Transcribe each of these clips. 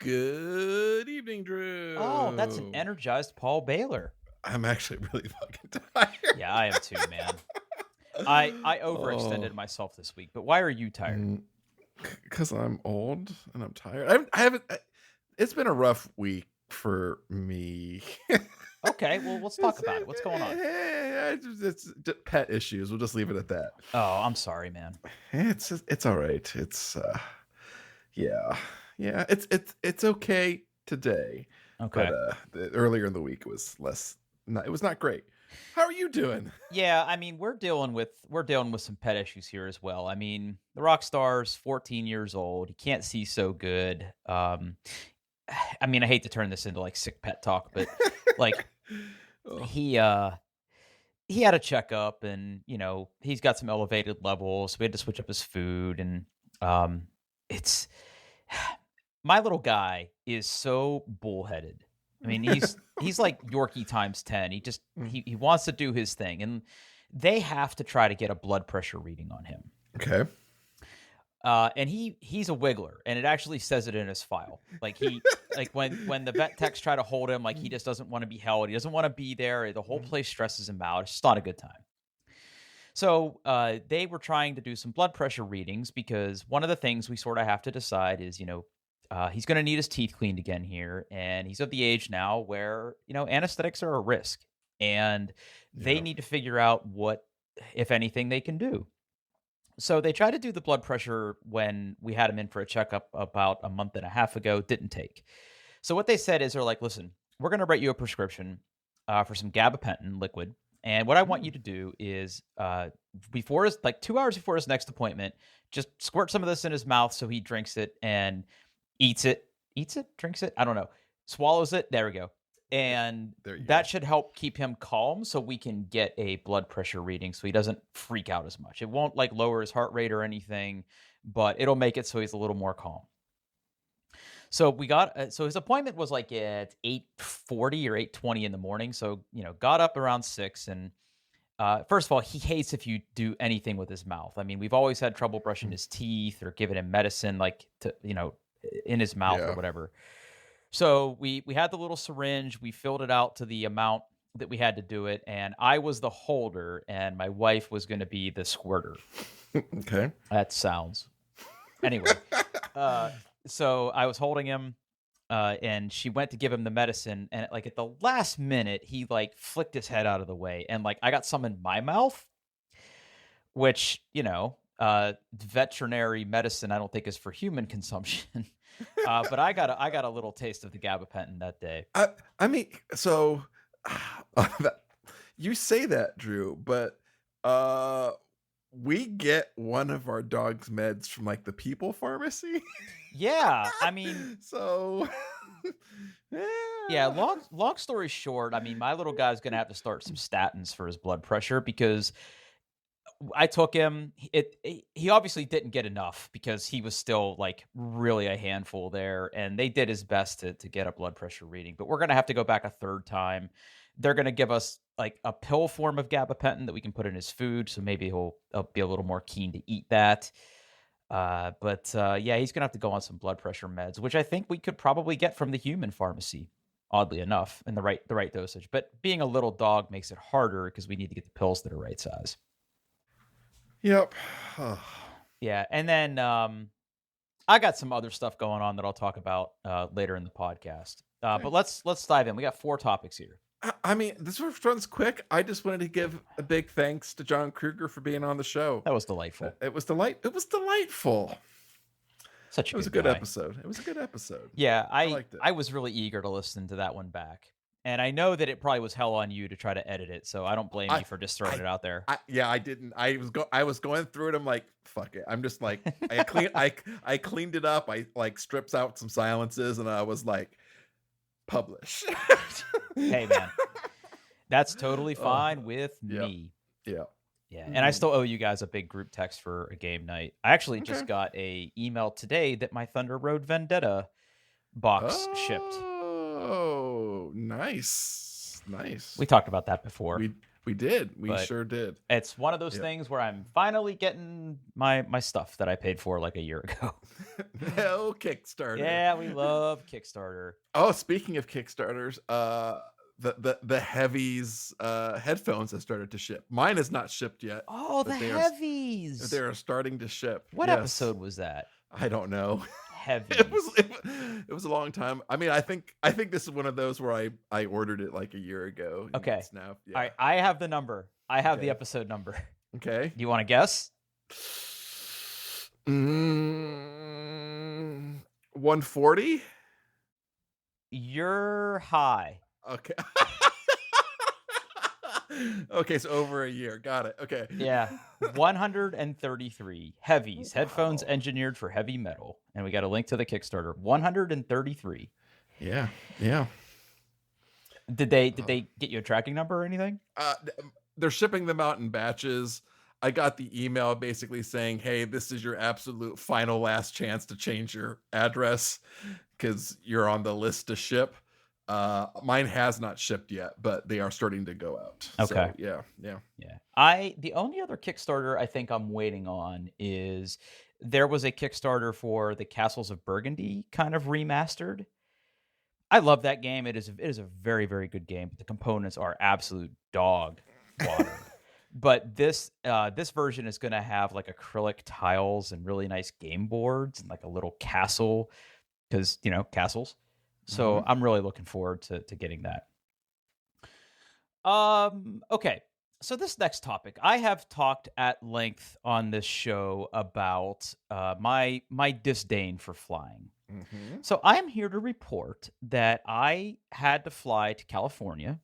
Good evening, Oh, that's an Drew. energized Paul Baylor. I'm actually really fucking tired. Yeah, I am too, man. I Oh, overextended myself this week, but why are you tired? because I'm old and I'm tired. I haven't. It's been a rough week for me. Okay, well, let's talk about it. What's going on? It's just pet issues. We'll just leave it at that. Oh, I'm sorry, man. It's all right. Yeah, yeah. It's okay today, but Okay. earlier in the week it was less. It was not great. How are you doing? Yeah, I mean, we're dealing with some pet issues here as well. I mean, the rock star's 14 years old. He can't see so good. I mean, I hate to turn this into like sick pet talk, but like Oh, he had a checkup and, he's got some elevated levels. We had to switch up his food and it's my little guy is so bullheaded. I mean, he's like Yorkie times 10. He just mm, he wants to do his thing and they have to try to get a blood pressure reading on him. okay. And he's a wiggler, and it actually says it in his file. Like when the vet techs try to hold him, like he just doesn't want to be held. He doesn't want to be there. The whole place stresses him out. It's just not a good time. So they were trying to do some blood pressure readings because one of the things we sort of have to decide is, he's going to need his teeth cleaned again here, and he's of the age now where anesthetics are a risk, and they Yeah. need to figure out what, if anything, they can do. So they tried to do the blood pressure when we had him in for a checkup about a month and a half ago. Didn't take. So what they said is they're like, listen, we're going to write you a prescription for some gabapentin liquid. And what I want you Mm, to do is before his, like 2 hours before his next appointment, just squirt some of this in his mouth so he drinks it and eats it, drinks it. I don't know. Swallows it. There we go. th- And there you that go. should help keep him calm so we can get a blood pressure reading so he doesn't freak out as much. It won't like lower his heart rate or anything, but it'll make it so he's a little more calm. So we got so his appointment was like at 8:40 or 8:20 in the morning. So, got up around 6 and first of all, he hates if you do anything with his mouth. I mean, we've always had trouble brushing Mm, his teeth or giving him medicine like to, in his mouth or yeah. whatever. So we had the little syringe, we filled it out to the amount that we had to do it, and I was the holder and my wife was going to be the squirter. Okay. That sounds. Anyway, uh so I was holding him and she went to give him the medicine and like at the last minute he like flicked his head out of the way and like I got some in my mouth, which, veterinary medicine I don't think is for human consumption. But I got a little taste of the gabapentin that day. I I mean, so that, you say that, Drew, but uh, we get one of our dog's meds from like the People Pharmacy. Yeah, I mean, So, yeah, yeah. long story short, I mean, my little guy's gonna have to start some statins for his blood pressure because I took him. He obviously didn't get enough because he was still like really a handful there, and they did his best to get a blood pressure reading. But we're gonna have to go back a third time. They're gonna give us like a pill form of gabapentin that we can put in his food, so maybe he'll be a little more keen to eat that. But yeah, he's gonna have to go on some blood pressure meds, which I think we could probably get from the human pharmacy. Oddly enough, in the right dosage. But being a little dog makes it harder because we need to get the pills that are right size. Yep. Yeah, and then I got some other stuff going on that I'll talk about later in the podcast. Okay. But let's dive in. We got 4 topics here. I mean, this runs quick. I just wanted to give a big thanks to John Kruger for being on the show. That was delightful. It was It was delightful. Such a It was a good good guy. episode. It was a good episode. Yeah, I I liked it. I was really eager to listen to that one back, and I know that it probably was hell on you to try to edit it. So I don't blame I you for just throwing I it out there. yeah, I didn't. I was going through it. I'm like, fuck it. I'm just like, I cleaned it up. I like strips out some silences, and I was like, publish. Hey man, that's totally Oh, fine with yeah, me. yeah. Yeah, and I Mhm. still owe you guys a big group text for a game night. I actually Okay. just got a email today that my Thunder Road Vendetta box shipped. Oh, nice, nice. We talked about that before. We We did. We But sure did. it's one of those Yep. things where I'm finally getting my stuff that I paid for like a year ago. Hell, Kickstarter. Yeah, we love Kickstarter. Oh, speaking of Kickstarters, the Heavies headphones have started to ship. Mine is not shipped yet, Oh, the but they heavies. are starting to ship. What Yes. episode was that? I don't know. It Heavies. was it was a long time. I mean, I think this is one of those where I ordered it like a year ago. And Okay. it's now, All yeah. right, I have the number. I have the Okay. episode number. Okay. Do you want to guess? 140. You're high. Okay. Okay, so over a year. Got it. Okay. Yeah. 133 heavies, headphones Wow. engineered for heavy metal. And we got a link to the Kickstarter. 133. Yeah. Yeah. Did they get you a tracking number or anything? They're shipping them out in batches. I got the email basically saying, "Hey, this is your absolute final last chance to change your address because you're on the list to ship." Mine has not shipped yet, but they are starting to go out. Okay. So, yeah. Yeah. The only other Kickstarter I think I'm waiting on is there was a Kickstarter for the Castles of Burgundy kind of remastered. I love that game. It is a very, very good game. The components are absolute dog water. But this version is going to have like acrylic tiles and really nice game boards and like a little castle because, castles. So I'm really looking forward to getting that. Okay. So this next topic, I have talked at length on this show about my disdain for flying. Mm-hmm. So I am here to report that I had to fly to California.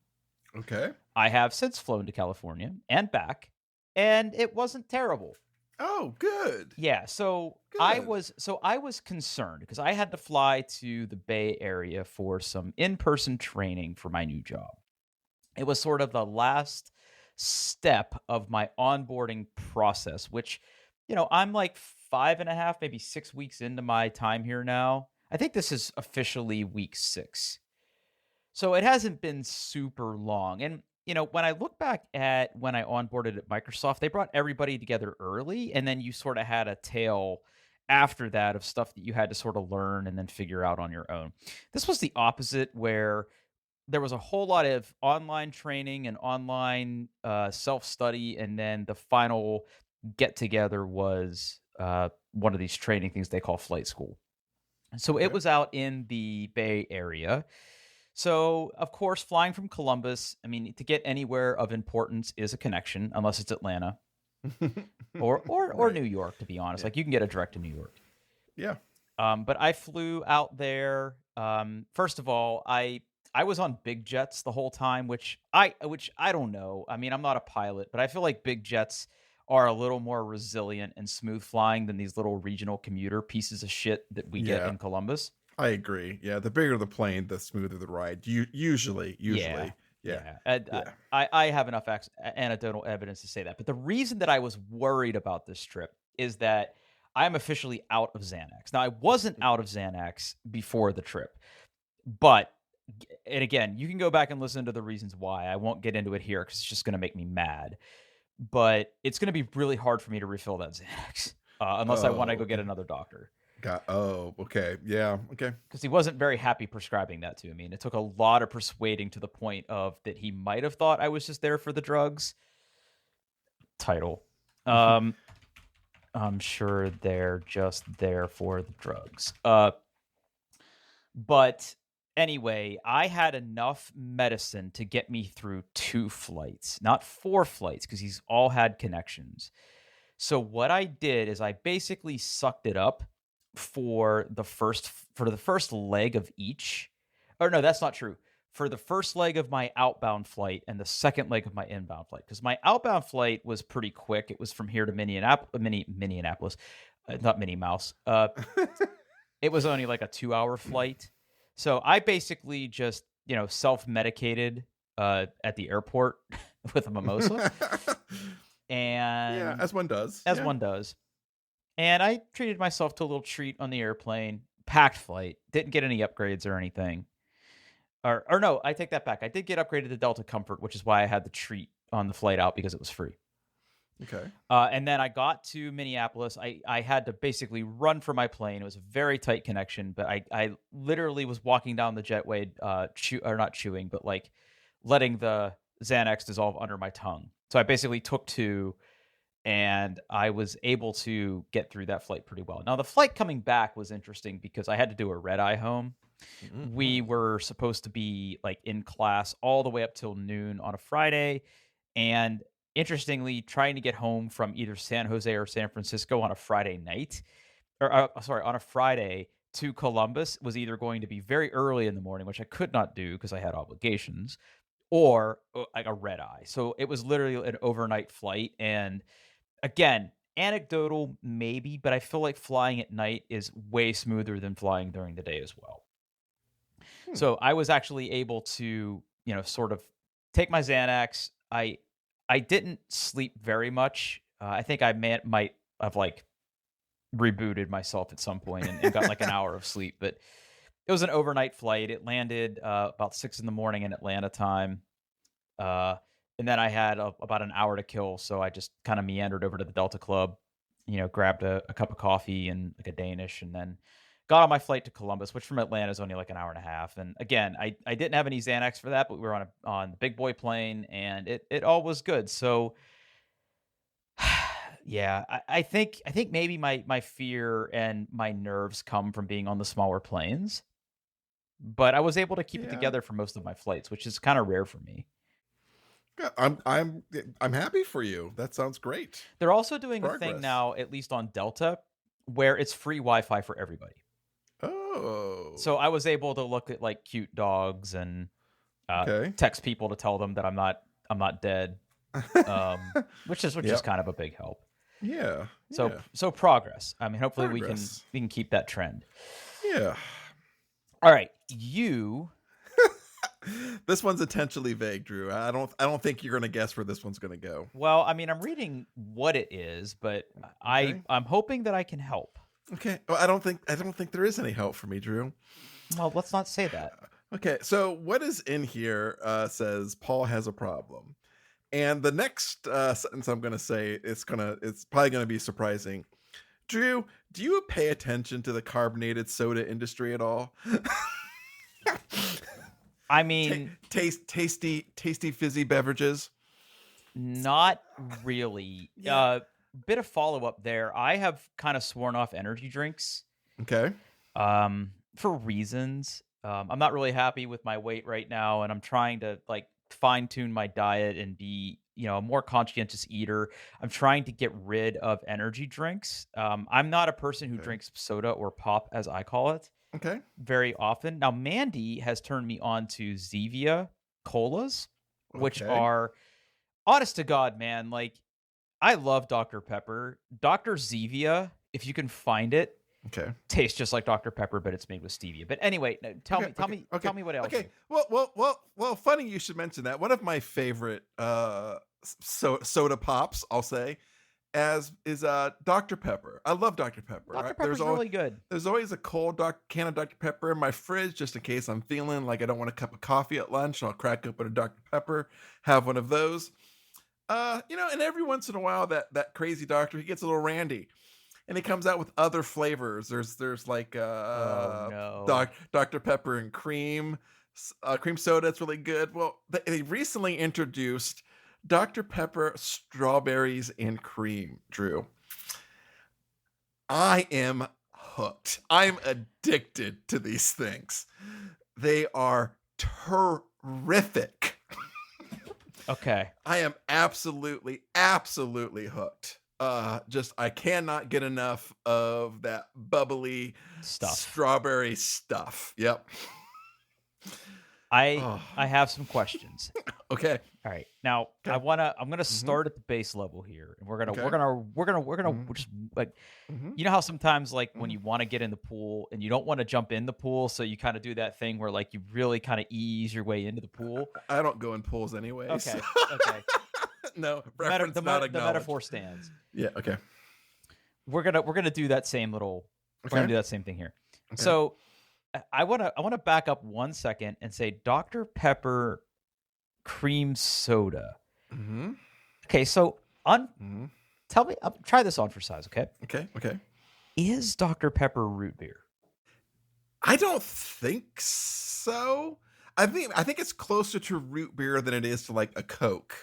Okay. I have since flown to California and back, and it wasn't terrible. Oh, good. Yeah, so Good. I was concerned because I had to fly to the Bay Area for some in-person training for my new job. It was sort of the last step of my onboarding process, which, I'm like 5.5, maybe 6 weeks into my time here now. I think this is officially week 6. So it hasn't been super long. And, when I look back at when I onboarded at Microsoft, they brought everybody together early, and then you sort of had a tail after that of stuff that you had to sort of learn and then figure out on your own. This was the opposite, where there was a whole lot of online training and online self-study, and then the final get-together was one of these training things they call flight school. So it was out in the Bay Area. So, of course, flying from Columbus, I mean, to get anywhere of importance is a connection, unless it's Atlanta or Right. New York, to be honest. Yeah. Like, you can get a direct to New York. Yeah. But I flew out there. First of all, I was on big jets the whole time, which I don't know. I mean, I'm not a pilot, but I feel like big jets are a little more resilient and smooth flying than these little regional commuter pieces of shit that we get Yeah. in Columbus. I agree. Yeah, the bigger the plane, the smoother the ride. Usually. Yeah. Yeah. I have enough anecdotal evidence to say that. But the reason that I was worried about this trip is that I'm officially out of Xanax. Now, I wasn't out of Xanax before the trip, but, and again, you can go back and listen to the reasons why. I won't get into it here because it's just going to make me mad. But it's going to be really hard for me to refill that Xanax unless I want to go get another doctor. Okay. Yeah. Okay. Because he wasn't very happy prescribing that to me. And it took a lot of persuading to the point of that he might have thought I was just there for the drugs. Title. I'm sure they're just there for the drugs. But anyway, I had enough medicine to get me through 2 flights, not 4 flights, because he's all had connections. So what I did is I basically sucked it up for the first leg of each. Or no, that's not true. For the first leg of my outbound flight and the second leg of my inbound flight, because my outbound flight was pretty quick. It was from here to Minneapolis, not Minnie Mouse. It was only like a 2-hour flight. So I basically just, self-medicated at the airport with a mimosa. And Yeah, as one does. One does. And I treated myself to a little treat on the airplane. Packed flight. Didn't get any upgrades or anything. Or no, I take that back. I did get upgraded to Delta Comfort, which is why I had the treat on the flight out because it was free. Okay. And then I got to Minneapolis. I had to basically run for my plane. It was a very tight connection, but I literally was walking down the jetway, or not chewing, but like letting the Xanax dissolve under my tongue. So I basically took two, and I was able to get through that flight pretty well. Now the flight coming back was interesting because I had to do a red eye home. We were supposed to be like in class all the way up till noon on a Friday, and interestingly, trying to get home from either San Jose or San Francisco on a Friday night, or sorry, on a Friday to Columbus was either going to be very early in the morning, which I could not do because I had obligations, or like a red eye. So it was literally an overnight flight. And again, anecdotal maybe, but I feel like flying at night is way smoother than flying during the day as well. So I was actually able to, sort of take my Xanax. I didn't sleep very much. I think I might have like rebooted myself at some point and got like an hour of sleep. But it was an overnight flight. It landed about 6 a.m. in Atlanta time, and then I had about an hour to kill. So I just kind of meandered over to the Delta Club, grabbed a cup of coffee and like a Danish, and then got on my flight to Columbus, which from Atlanta is only like an hour and a half. And again, I didn't have any Xanax for that, but we were on the big boy plane, and it all was good. So yeah, I think maybe my fear and my nerves come from being on the smaller planes, but I was able to keep it Yeah. together for most of my flights, which is kind of rare for me. Yeah, I'm happy for you. That sounds great. They're also doing a thing Progress. now, at least on Delta, where it's free Wi-Fi for everybody. Oh. So I was able to look at like cute dogs and Okay. text people to tell them that I'm not dead, which is Yep. kind of a big help. Yeah. So progress. I mean, hopefully Progress. we can keep that trend. Yeah. All right, you. This one's intentionally vague, Drew. I don't think you're gonna guess where this one's gonna go. Well, I mean, I'm reading what it is, but Okay. I'm hoping that I can help. Okay. Well, I don't think there is any help for me, Drew. Well, let's not say that. Okay. So what is in here says Paul has a problem, and the next sentence I'm gonna say it's probably gonna be surprising. Drew, do you pay attention to the carbonated soda industry at all? I mean, tasty fizzy beverages. not really. Yeah. Bit of follow up there. I have kind of sworn off energy drinks. Okay. For reasons. I'm not really happy with my weight right now, and I'm trying to like fine tune my diet and be, a more conscientious eater. I'm trying to get rid of energy drinks. I'm not a person who Okay. drinks soda or pop, as I call it, Okay. very often. Now, Mandy has turned me on to Zevia colas, which Okay. are, honest to God, man, like I love Dr. Pepper. Dr. Zevia, if you can find it, Okay. tastes just like Dr. Pepper, but it's made with stevia. But anyway, tell me what else. Okay. Well. Funny you should mention that. One of my favorite soda pops, I'll say, is Dr. Pepper. I love Dr. Pepper. Dr. Pepper's really good. There's always a cold can of Dr. Pepper in my fridge just in case I'm feeling like I don't want a cup of coffee at lunch. I'll crack open a Dr. Pepper, have one of those. And every once in a while that crazy doctor, he gets a little randy. And he comes out with other flavors. There's like Oh, no. Dr. Pepper and cream soda. It's really good. Well, they recently introduced Dr. Pepper strawberries and cream, Drew. I am hooked. I'm addicted to these things. They are terrific. Okay. I am absolutely hooked. I cannot get enough of that bubbly Stuff. strawberry stuff. Yep. I have some questions. Okay. All right. Now, Okay. I'm gonna start at the base level here, and we're gonna Mhm. just like, Mhm. you know how sometimes like when you want to get in the pool and you don't want to jump in the pool, so you kind of do that thing where like you really kind of ease your way into the pool. I don't go in pools anyways. Okay. Okay. No, The reference not acknowledged. metaphor stands. Yeah. Okay. We're gonna do that same little. We're gonna Okay. do that same thing here. Okay. So I wanna back up 1 second and say Dr. Pepper cream soda. Mm-hmm. Okay, so Mm-hmm. tell me, try this on for size, okay? Okay. Okay. Is Dr. Pepper root beer? I don't think so. I think it's closer to root beer than it is to like a Coke.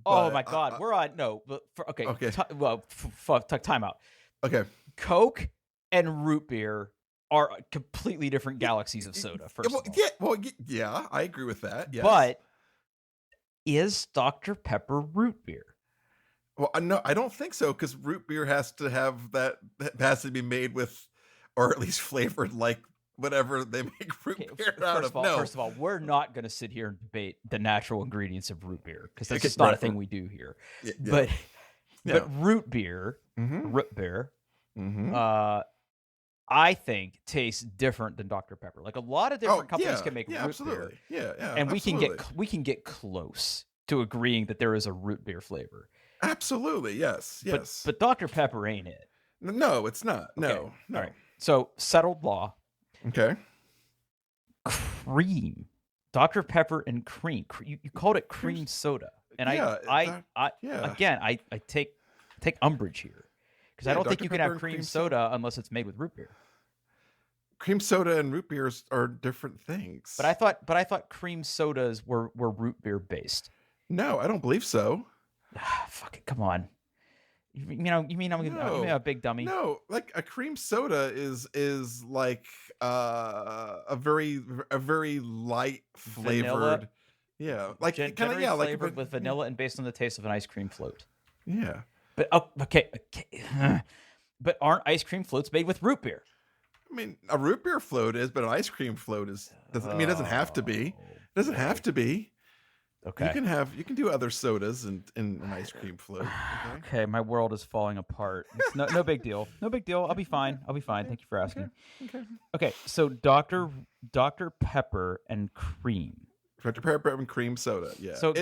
Oh But my God, we're on no, but okay, okay. time out. Okay. Coke and root beer are completely different galaxies of soda. First Well, of all, yeah. Well, yeah. I agree with that. Yes. but is Dr. Pepper root beer? Well, no, I don't think so because root beer has to have that. It has to be made with, or at least flavored like whatever they make root Okay, beer out of. No. first of all, we're not going to sit here and debate the natural ingredients of root beer because that's Okay, just not a right, thing we do here. yeah. But Yeah. but root beer, Mm-hmm. Mm-hmm. I think tastes different than Dr. Pepper. Like a lot of different companies can make root absolutely. beer, Yeah. and Absolutely. we can get close to agreeing that there is a root beer flavor. Absolutely. Yes. Yes. But Dr. Pepper ain't it. No, it's not. Okay. No. All right. So settled law. Okay. Cream, Dr. Pepper and cream. You called it cream soda, and yeah. again, I take umbrage here because I don't think Dr. you can Pepper have and cream cream soda unless it's made with root beer. Cream soda and root beers are different things. But I thought cream sodas were root beer based. No, I don't believe so. Fuck it, come on. You mean I'm a big dummy? No, like a cream soda is like a very light flavored. Vanilla? Yeah, like kind of Generally like flavored with vanilla and based on the taste of an ice cream float. Yeah. But okay. But aren't ice cream floats made with root beer? I mean, a root beer float is, but an ice cream float doesn't. I mean, it doesn't have to be. It doesn't have to be. Okay. You can do other sodas in an ice cream float. Okay, my world is falling apart. It's no big deal. No big deal. I'll be fine. Thank you for asking. Okay. So Dr. Pepper and cream. Dr. Pepper and cream soda. Yeah. So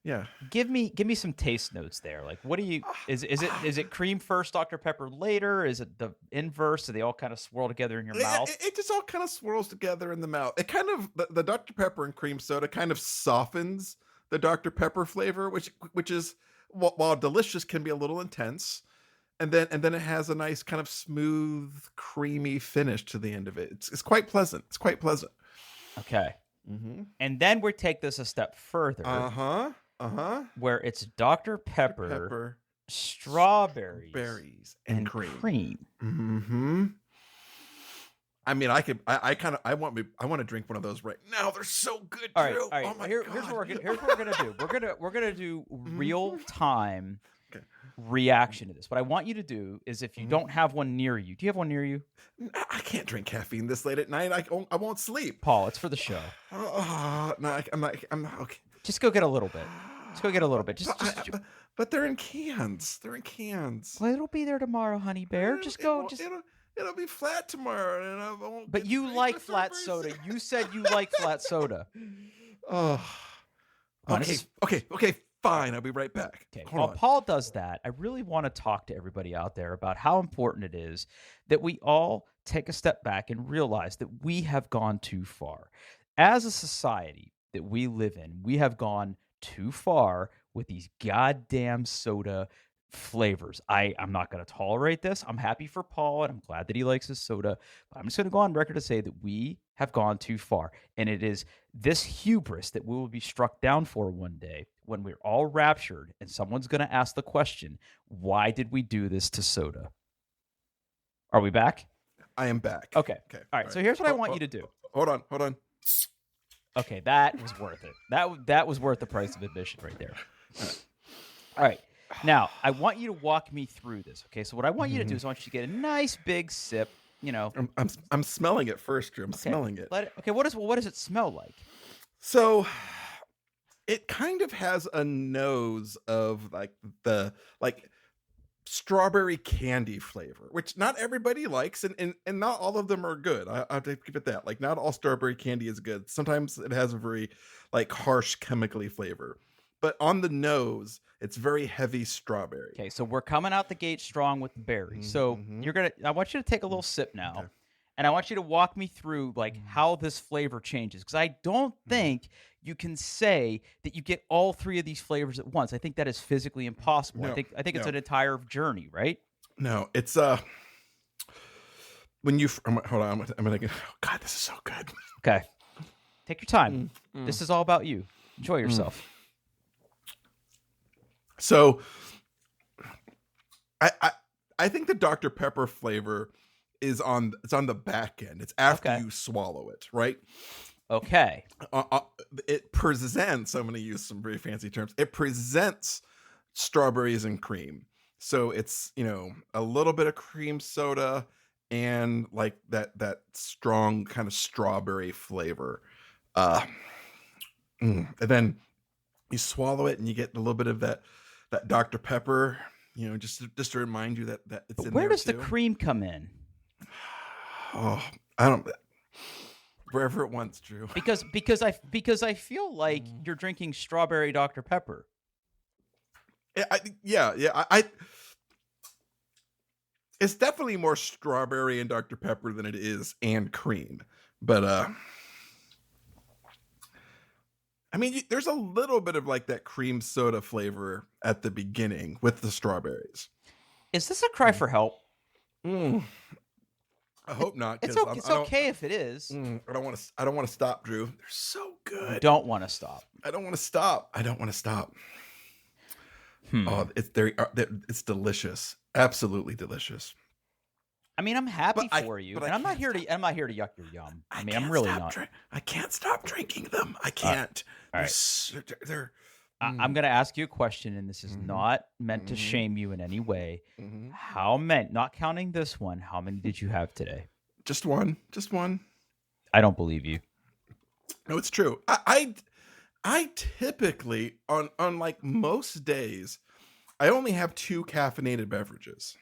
yeah. Give me some taste notes there. Like, what do you is it cream first, Dr. Pepper later? Is it the inverse? Do they all kind of swirl together in your mouth? It just all kind of swirls together in the mouth. It kind of the Dr. Pepper and cream soda kind of softens the Dr. Pepper flavor, which is while delicious can be a little intense, and then it has a nice kind of smooth, creamy finish to the end of it. It's quite pleasant. It's quite pleasant. Okay. Mm-hmm. And then we take this a step further. Where it's Dr. Pepper, strawberries, and cream. Mm-hmm. I mean, I want to drink one of those right now. They're so good. All right. Oh my Here's God. what we're gonna do. We're gonna do real time reaction to this. What I want you to do is, if you don't have one near you, do you have one near you? I can't drink caffeine this late at night. I won't sleep. Paul, it's for the show. No, I'm not okay. Just go get a little bit. But they're in cans. Well, it'll be there tomorrow, honey bear. It'll be flat tomorrow, and I won't. But you like flat soda. You said you like flat soda. Oh. Okay. Fine. I'll be right back. Okay. While Paul does that, I really want to talk to everybody out there about how important it is that we all take a step back and realize that we have gone too far. As a society that we live in, we have gone too far with these goddamn soda flavors. I'm not going to tolerate this. I'm happy for Paul, and I'm glad that he likes his soda. But I'm just going to go on record to say that we have gone too far. And it is this hubris that we will be struck down for one day when we're all raptured and someone's going to ask the question, why did we do this to soda? Are we back? I am back. Okay. All right. So here's what I want you to do. Hold on. Okay, that was worth it. That was worth the price of admission right there. All right. Now, I want you to walk me through this. Okay, so what I want you to do is I want you to get a nice big sip. You know, I'm smelling it first, Drew. I'm smelling it. What does it smell like? So, it kind of has a nose of the strawberry candy flavor, which not everybody likes, and not all of them are good. I have to give it that. Like, not all strawberry candy is good. Sometimes it has a very harsh chemically flavor. But on the nose, it's very heavy strawberry. Okay, so we're coming out the gate strong with the berry. So I want you to take a little sip now. Okay. And I want you to walk me through how this flavor changes, because I don't think you can say that you get all three of these flavors at once. I think that is physically impossible. No, I think it's no, an entire journey, right? no. It's when you hold on, I'm gonna get. Oh God, this is so good. Okay. Take your time. This is all about you. Enjoy yourself. So, I think the Dr. Pepper flavor is on the back end. It's after Okay. you swallow it, right? Okay. It presents. I'm going to use some very fancy terms. It presents strawberries and cream. So it's, a little bit of cream soda and like that strong kind of strawberry flavor. And then you swallow it and you get a little bit of that Dr. Pepper, just to remind you that it's in Where there does too. the cream come in? Oh, I don't. Wherever it wants, Drew. Because I feel like you're drinking strawberry Dr. Pepper. Yeah. It's definitely more strawberry and Dr. Pepper than it is and cream, but I mean, there's a little bit of like that cream soda flavor at the beginning with the strawberries. Is this a cry for help? I hope not. It's okay if it is. I don't want to stop, Drew. They're so good. You don't want to stop. I don't want to stop. Oh, it's delicious. Absolutely delicious. I mean, I'm happy for you, and I'm not here to yuck your yum. I mean, I'm really not. I can't stop drinking them. I can't. All right. They're I'm going to ask you a question, and this is not meant to shame you in any way. How many, not counting this one, how many did you have today? Just one. I don't believe you. No, it's true. I typically, on like most days, I only have 2 caffeinated beverages.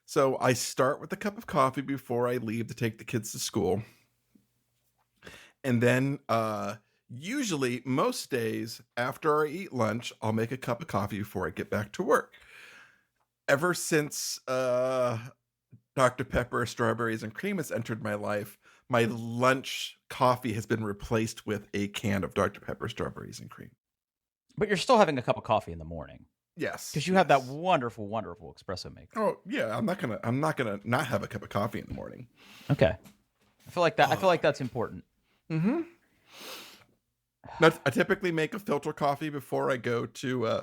So I start with a cup of coffee before I leave to take the kids to school. And then usually most days after I eat lunch, I'll make a cup of coffee before I get back to work. Ever since Dr. Pepper, strawberries, and cream has entered my life, my lunch coffee has been replaced with a can of Dr. Pepper, strawberries, and cream. But you're still having a cup of coffee in the morning. Yes, because you have that wonderful, wonderful espresso maker. Oh yeah, I'm not gonna not have a cup of coffee in the morning. Okay, I feel like that. I feel like that's important. Now, I typically make a filter coffee before I go to,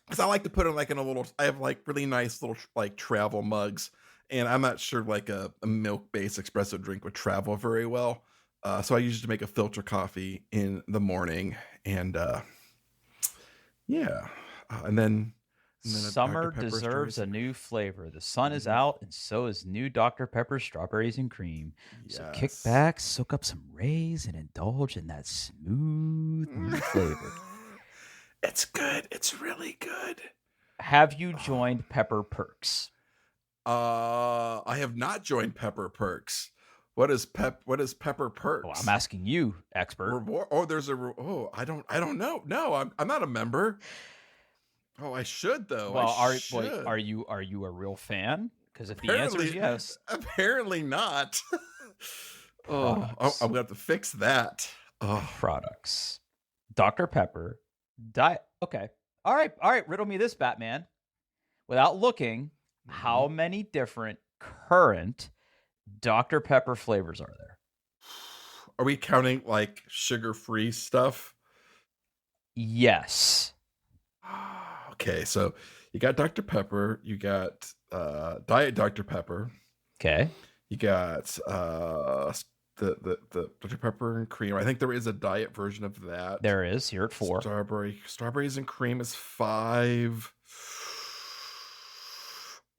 because I like to put it like in a little. I have like really nice little like travel mugs, and I'm not sure like a milk-based espresso drink would travel very well. So I usually make a filter coffee in the morning, and yeah. And then summer deserves a new flavor. The sun is out, and so is new Dr. Pepper strawberries and cream. Yes. So kick back, soak up some rays, and indulge in that smooth new flavor. It's good. It's really good. Have you joined Pepper Perks? I have not joined Pepper Perks. What is Pepper Perks? Oh, I'm asking you, expert. I don't know. No, I'm not a member. Oh, I should though. Well, are you a real fan? Because if the answer is yes, apparently not. I'm gonna have to fix that. Products, Dr. Pepper, diet. Okay, all right. Riddle me this, Batman. Without looking, how many different current Dr. Pepper flavors are there? Are we counting like sugar-free stuff? Yes. Okay, so you got Dr. Pepper, you got Diet Dr. Pepper. Okay. You got the Dr. Pepper and cream. I think there is a diet version of that. There is. Here at 4. Strawberries and cream is 5.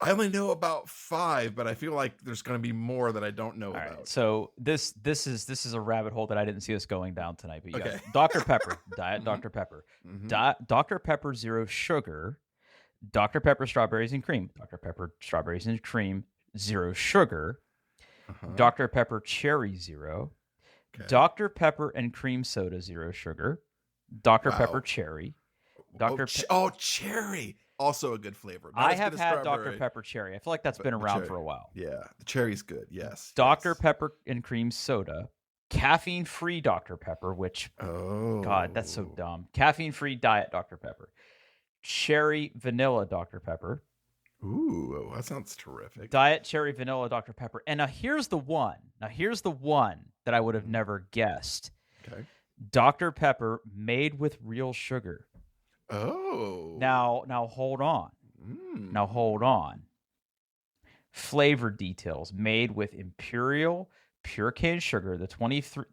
I only know about 5, but I feel like there's going to be more that I don't know about. Right, so this is a rabbit hole that I didn't see us going down tonight. But you got Dr. Pepper, Diet Dr. Pepper, Dr. Pepper Zero Sugar, Dr. Pepper Strawberries and Cream, Dr. Pepper Strawberries and Cream Zero Sugar, Dr. Pepper Cherry Zero, Dr. Pepper and Cream Soda Zero Sugar, Dr. Pepper Cherry, cherry. Also a good flavor. I have had Dr. Pepper Cherry. I feel like that's been around for a while. Yeah, the cherry's good. Yes. Dr. Pepper and Cream Soda, caffeine-free Dr. Pepper, which, God, that's so Oh. dumb. Caffeine-free diet Dr. Pepper. Cherry vanilla Dr. Pepper. Ooh, that sounds terrific. Diet cherry vanilla Dr. Pepper. And now here's the one. Now here's the one that I would have never guessed. Okay. Dr. Pepper made with real sugar. Oh. Now hold on. Now hold on. Flavor details made with imperial pure cane sugar. The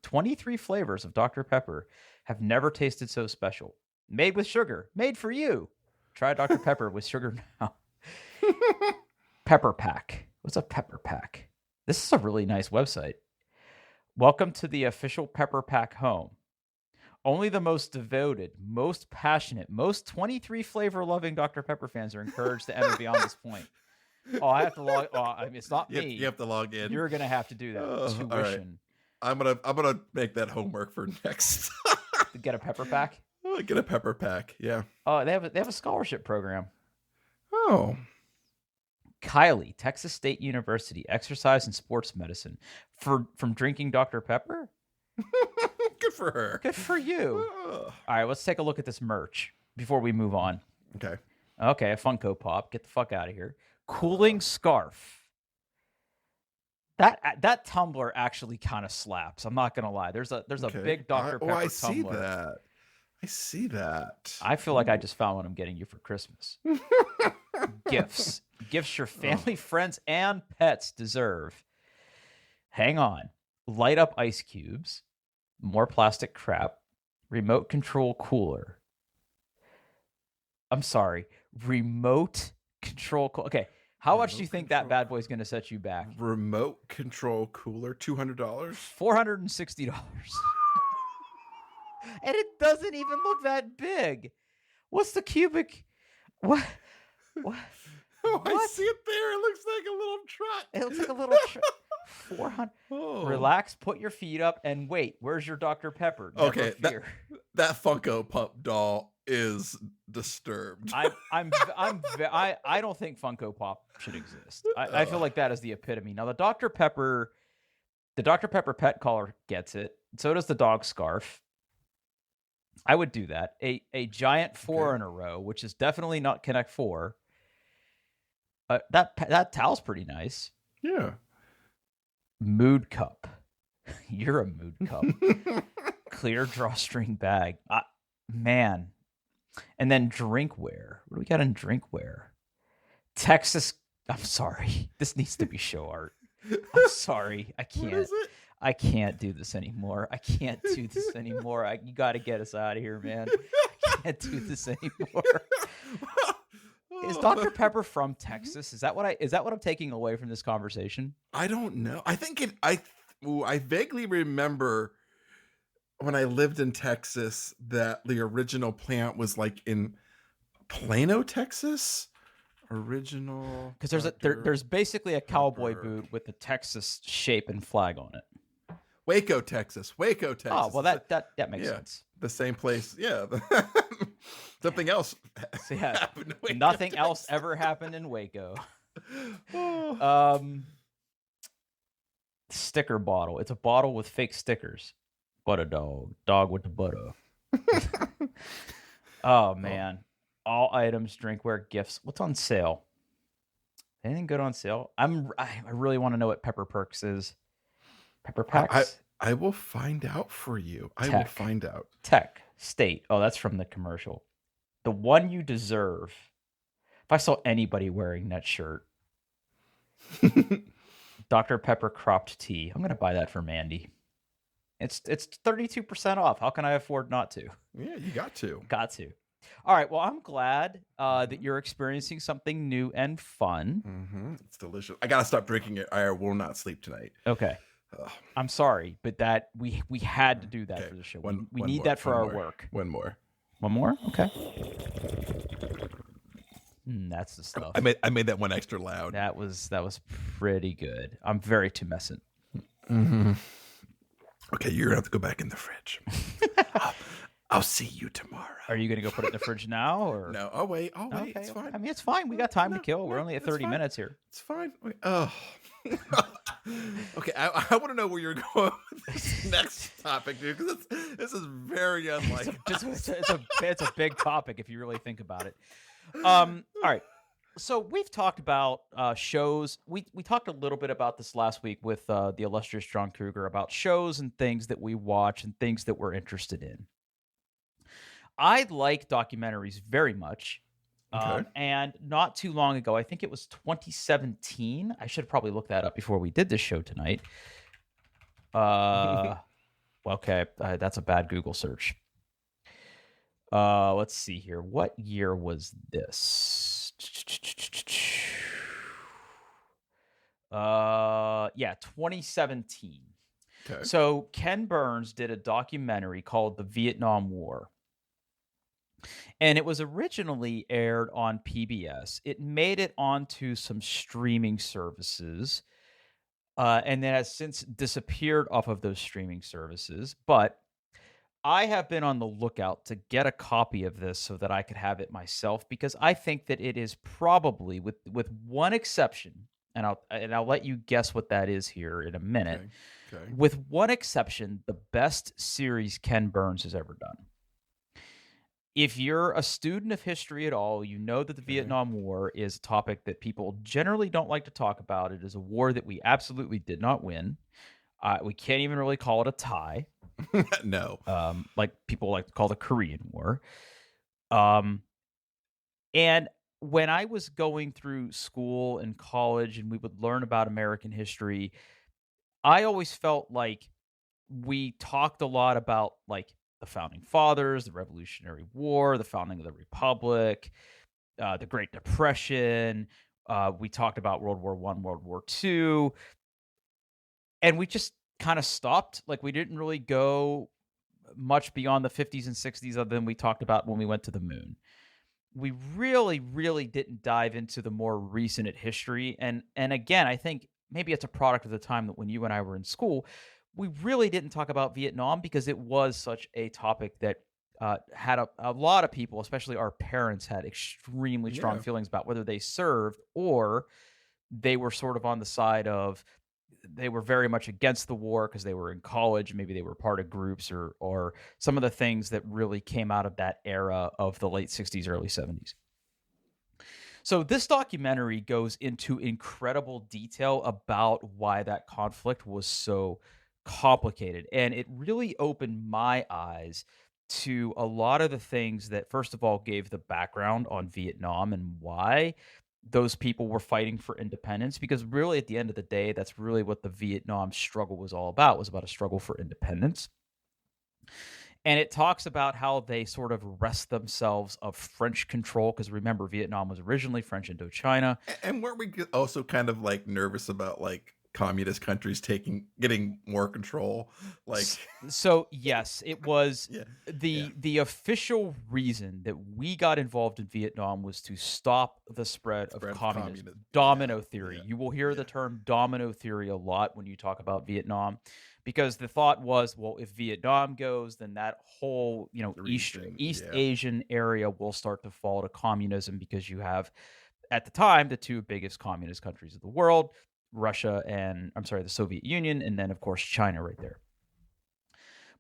23 flavors of Dr. Pepper have never tasted so special. Made with sugar. Made for you. Try Dr. Pepper with sugar now. Pepper Pack. What's a Pepper Pack? This is a really nice website. Welcome to the official Pepper Pack home. Only the most devoted, most passionate, most 23 flavor loving Dr. Pepper fans are encouraged to enter beyond this point. Oh, I have to log. Oh, I mean, it's not me. You have to log in. You're gonna have to do that. Tuition. All right. I'm gonna make that homework for next. To get a Pepper Pack. Get a Pepper Pack. Yeah. Oh, they have a scholarship program. Oh. Kylie, Texas State University, exercise and sports medicine, from drinking Dr. Pepper. Good for her. Good for you. All right, let's take a look at this merch before we move on. Okay. Okay, a Funko Pop. Get the fuck out of here. Cooling scarf. That tumbler actually kind of slaps. I'm not gonna lie. There's a big Dr. Pepper I see tumbler. that. I see that. I feel like I just found what I'm getting you for Christmas. Gifts. Gifts your family, friends, and pets deserve. Hang on. Light up ice cubes. More plastic crap. Remote control cooler. I'm sorry. Remote control. Okay. How much do you think that bad boy's going to set you back? Remote control cooler, $200. $460. And it doesn't even look that big. What's the cubic? What? Oh, I What? see it there. It looks like a little truck. It looks like a little 400. Oh. Relax, put your feet up, and wait. Where's your Dr. Pepper? Never Okay, fear. that Funko Pop doll is disturbed. I don't think Funko Pop should exist. I feel like that is the epitome. Now the Dr. Pepper pet collar gets it. So does the dog scarf. I would do that. A giant 4 in a row, which is definitely not Connect 4. That towel's pretty nice. Yeah. Mood cup. You're a mood cup. Clear drawstring bag. Man. And then drinkware. What do we got in drinkware? Texas. I'm sorry. This needs to be show art. I'm sorry. I can't. What is it? I can't do this anymore. I can't do this anymore. You got to get us out of here, man. I can't do this anymore. Is Dr. Pepper from Texas? Is that what I'm taking away from this conversation? I don't know. I think I vaguely remember when I lived in Texas that the original plant was like in Plano, Texas. Original. Because there's basically a cowboy boot with the Texas shape and flag on it. Waco, Texas. Oh, well, that makes sense. The same place. Yeah. Something else So, yeah, happened. In Waco, nothing Texas. else ever happened in Waco. Oh. Sticker bottle. It's a bottle with fake stickers. Butter dog with the butter. Oh man, all items, drinkware, gifts. What's on sale? Anything good on sale? I really want to know what Pepper Perks is. Pepper Packs. I will find out for you. I will Tech. find out. Tech State. Oh, that's from the commercial. The one you deserve. If I saw anybody wearing that shirt, Dr. Pepper cropped tee. I'm gonna buy that for Mandy. It's 32% off. How can I afford not to? Yeah, you got to. Got to. All right. Well, I'm glad that you're experiencing something new and fun. Mm-hmm. It's delicious. I gotta stop drinking it. I will not sleep tonight. Okay. Ugh. I'm sorry, but that we had to do that Okay, for the show. one we more, need that for one our more. work. One more. One more? Okay. That's the stuff. I made that one extra loud. That was pretty good. I'm very tumescent. Mm-hmm. Okay, you're gonna have to go back in the fridge. I'll see you tomorrow. Are you gonna go put it in the fridge now, or No, I'll wait. Okay. It's fine. I mean, it's fine. We got time to kill. We're no, only at it's 30 fine. minutes here. It's fine. Wait, oh. Okay, I want to know where you're going with this next topic, dude, because this is very unlike us. It's a big topic if you really think about it. All right. So we've talked about shows. We talked a little bit about this last week with the illustrious John Kruger about shows and things that we watch and things that we're interested in. I like documentaries very much. Okay. And not too long ago, I think it was 2017. I should have probably looked that up before we did this show tonight. Okay, that's a bad Google search. Let's see here. What year was this? Yeah, 2017. Okay. So Ken Burns did a documentary called The Vietnam War. And it was originally aired on PBS. It made it onto some streaming services, and then has since disappeared off of those streaming services. But I have been on the lookout to get a copy of this so that I could have it myself, because I think that it is probably, with one exception, and I'll let you guess what that is here in a minute. Okay. With one exception, the best series Ken Burns has ever done. If you're a student of history at all, you know that the Vietnam War is a topic that people generally don't like to talk about. It is a war that we absolutely did not win. We can't even really call it a tie. No. Like people like to call the Korean War. And when I was going through school and college and we would learn about American history, I always felt like we talked a lot about like the founding fathers, the Revolutionary War, the founding of the Republic, the Great Depression. We talked about World War I, World War II, and we just kind of stopped. Like we didn't really go much beyond the 50s and 60s, other than we talked about when we went to the moon. We really, really didn't dive into the more recent history. And again, I think maybe it's a product of the time that when you and I were in school, we really didn't talk about Vietnam because it was such a topic that had a lot of people, especially our parents, had extremely strong feelings about, whether they served or they were sort of on the side of, they were very much against the war because they were in college, maybe they were part of groups, or some of the things that really came out of that era of the late 60s, early 70s. So this documentary goes into incredible detail about why that conflict was so complicated. And it really opened my eyes to a lot of the things that, first of all, gave the background on Vietnam and why those people were fighting for independence. Because really, at the end of the day, that's really what the Vietnam struggle was all about, was about a struggle for independence. And it talks about how they sort of wrest themselves of French control, because remember, Vietnam was originally French Indochina. And weren't we also kind of like nervous about like communist countries getting more control? Like, so yes, it was yeah, the official reason that we got involved in Vietnam was to stop the spread of communism. Domino theory. You will hear the term domino theory a lot when you talk about Vietnam, because the thought was, well, if Vietnam goes, then that whole, East Asian area will start to fall to communism, because you have, at the time, the two biggest communist countries of the world, Russia and, the Soviet Union, and then, of course, China right there.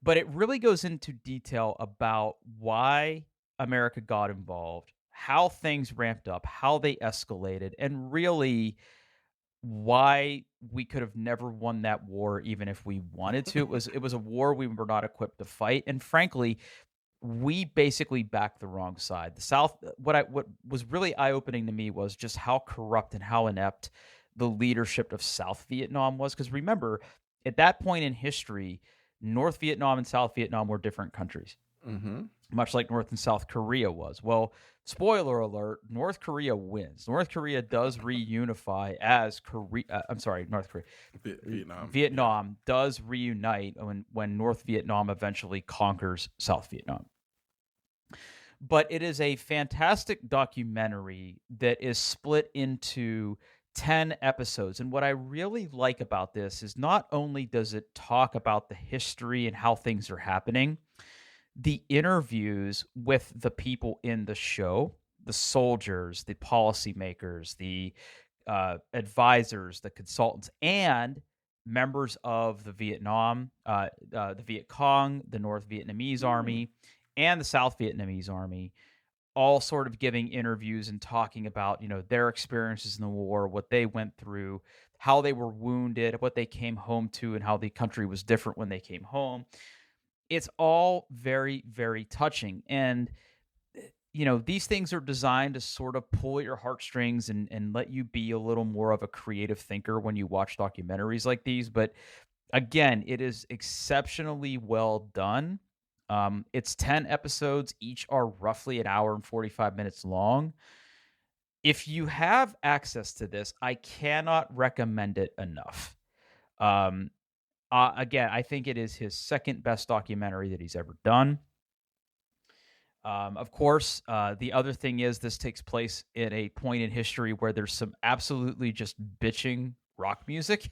But it really goes into detail about why America got involved, how things ramped up, how they escalated, and really why we could have never won that war even if we wanted to. It was a war we were not equipped to fight, and frankly, we basically backed the wrong side. The South, what was really eye-opening to me was just how corrupt and how inept the leadership of South Vietnam was. Because remember, at that point in history, North Vietnam and South Vietnam were different countries, much like North and South Korea was. Well, spoiler alert, North Korea wins. North Korea does reunify as North Korea. Vietnam does reunite when North Vietnam eventually conquers South Vietnam. But it is a fantastic documentary that is split into 10 episodes. And what I really like about this is not only does it talk about the history and how things are happening, the interviews with the people in the show, the soldiers, the policymakers, the advisors, the consultants, and members of the the Viet Cong, the North Vietnamese Hmm. Army, and the South Vietnamese Army, all sort of giving interviews and talking about, their experiences in the war, what they went through, how they were wounded, what they came home to, and how the country was different when they came home. It's all very, very touching. And these things are designed to sort of pull at your heartstrings and let you be a little more of a creative thinker when you watch documentaries like these. But again, it is exceptionally well done. It's 10 episodes. Each are roughly an hour and 45 minutes long. If you have access to this, I cannot recommend it enough. Um, again, I think it is his second best documentary that he's ever done. Of course, the other thing is this takes place at a point in history where there's some absolutely just bitching rock music.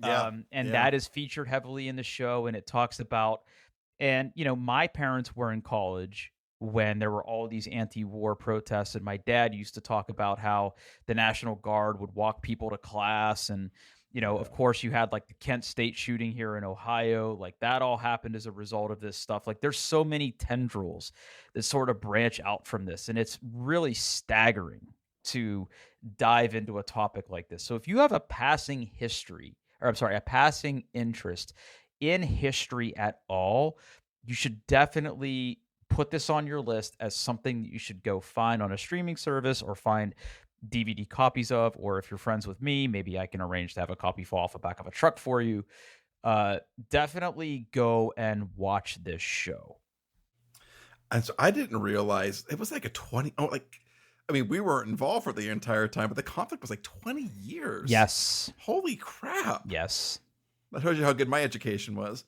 Yeah. And Yeah. that is featured heavily in the show. And it talks about, and my parents were in college when there were all these anti-war protests, and my dad used to talk about how the National Guard would walk people to class. And of Yeah. course, you had like the Kent State shooting here in Ohio, like that all happened as a result of this stuff. Like there's so many tendrils that sort of branch out from this, and it's really staggering to dive into a topic like this. So if you have a passing history, or I'm sorry, a passing interest in history at all, you should definitely put this on your list as something that you should go find on a streaming service or find DVD copies of. Or if you're friends with me, maybe I can arrange to have a copy fall off the back of a truck for you. Definitely go and watch this show. And so I didn't realize it was like a 20. Oh, like, I mean, we weren't involved for the entire time, but the conflict was like 20 years. Yes. Holy crap. Yes. That shows you how good my education was.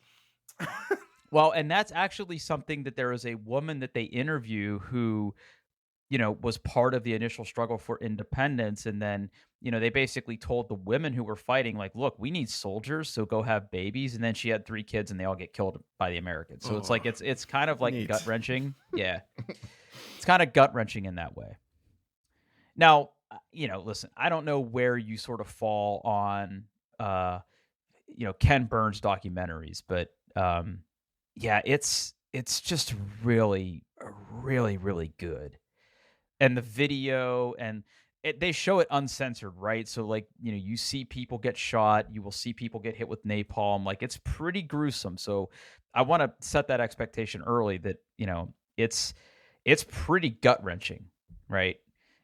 Well, and that's actually something that there is a woman that they interview who, was part of the initial struggle for independence. And then, they basically told the women who were fighting, like, look, we need soldiers, so go have babies. And then she had 3 kids and they all get killed by the Americans. So it's Oh, like, it's kind of like gut neat. wrenching. Yeah. It's kind of gut wrenching in that way. Now, listen, I don't know where you sort of fall on, uh, Ken Burns documentaries, but yeah, it's just really, really, really good. And the video and they show it uncensored, right? So like, you see people get shot, you will see people get hit with napalm. Like it's pretty gruesome. So I want to set that expectation early that, it's pretty gut-wrenching, right?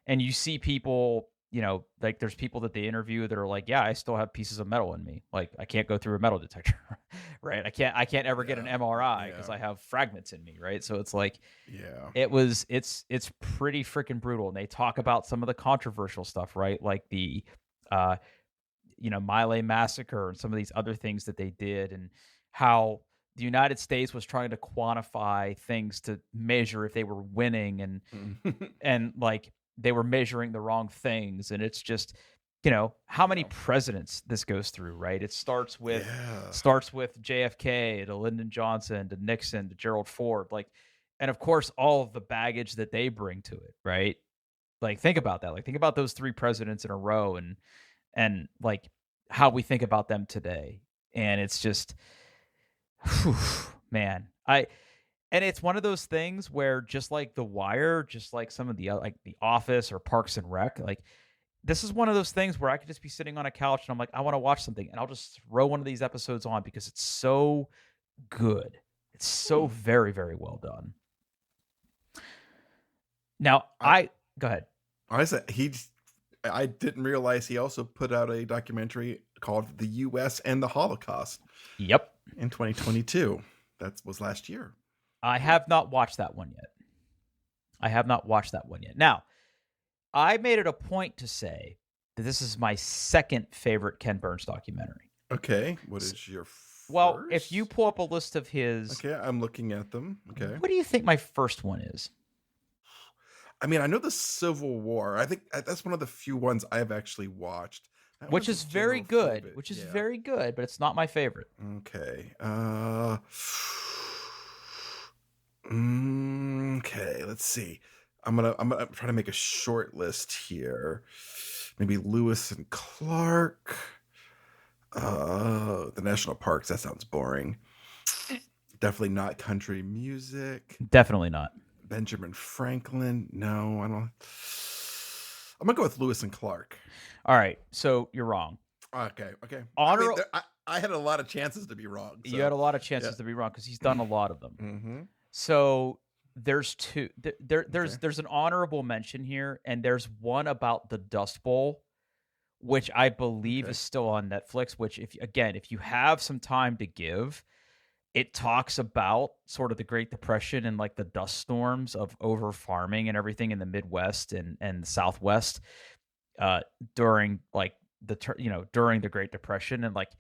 And you see people, like there's people that they interview that are like, yeah, I still have pieces of metal in me. Like I can't go through a metal detector, right? I can't ever get an Yeah. MRI because Yeah. I have fragments in me, right? So it's like Yeah. it's pretty freaking brutal. And they talk about some of the controversial stuff, right? Like the uh Mile Massacre and some of these other things that they did, and how the United States was trying to quantify things to measure if they were winning, and like they were measuring the wrong things. And it's just, how many Yeah. presidents this goes through, right? It Yeah. starts with JFK to Lyndon Johnson to Nixon to Gerald Ford, like, and of course all of the baggage that they bring to it, right? Like think about that. Like think about those 3 presidents in a row, and like how we think about them today. And it's just, whew, man, and it's one of those things where just like The Wire, just like some of the like The Office or Parks and Rec, like this is one of those things where I could just be sitting on a couch and I'm like, I want to watch something, and I'll just throw one of these episodes on because it's so good. It's so Hmm. very, very well done. Now, I go ahead. I said I didn't realize he also put out a documentary called "The U.S. and the Holocaust" Yep. in 2022. That was last year. I have not watched that one yet. I have not watched that one yet. Now, I made it a point to say that this is my second favorite Ken Burns documentary. Okay, what is your Well, if you first? pull up a list of his, Okay, I'm looking at them. Okay. what do you think my first one is? I mean, I know the Civil War. I think that's one of the few ones I've actually watched. That Which was a is very general good, favorite. which is Yeah. very good, but it's not my favorite. Okay. Okay, let's see. I'm gonna try to make a short list here. Maybe Lewis and Clark. Oh, the national parks. That sounds boring. Definitely not country music. Definitely not. Benjamin Franklin. No, I don't. I'm gonna go with Lewis and Clark. All right, so you're wrong. Okay, okay. I mean, Honor I had a lot of chances to be wrong. You So had a lot of yeah. chances to be wrong because he's done a lot of them. Mm-hmm. So there's two. Okay. There's an honorable mention here, and there's one about the Dust Bowl, which I believe Okay. is still on Netflix. Which, if you have some time to give, it talks about sort of the Great Depression and like the dust storms of over farming and everything in the Midwest and the Southwest uh, during like during the Great Depression, and like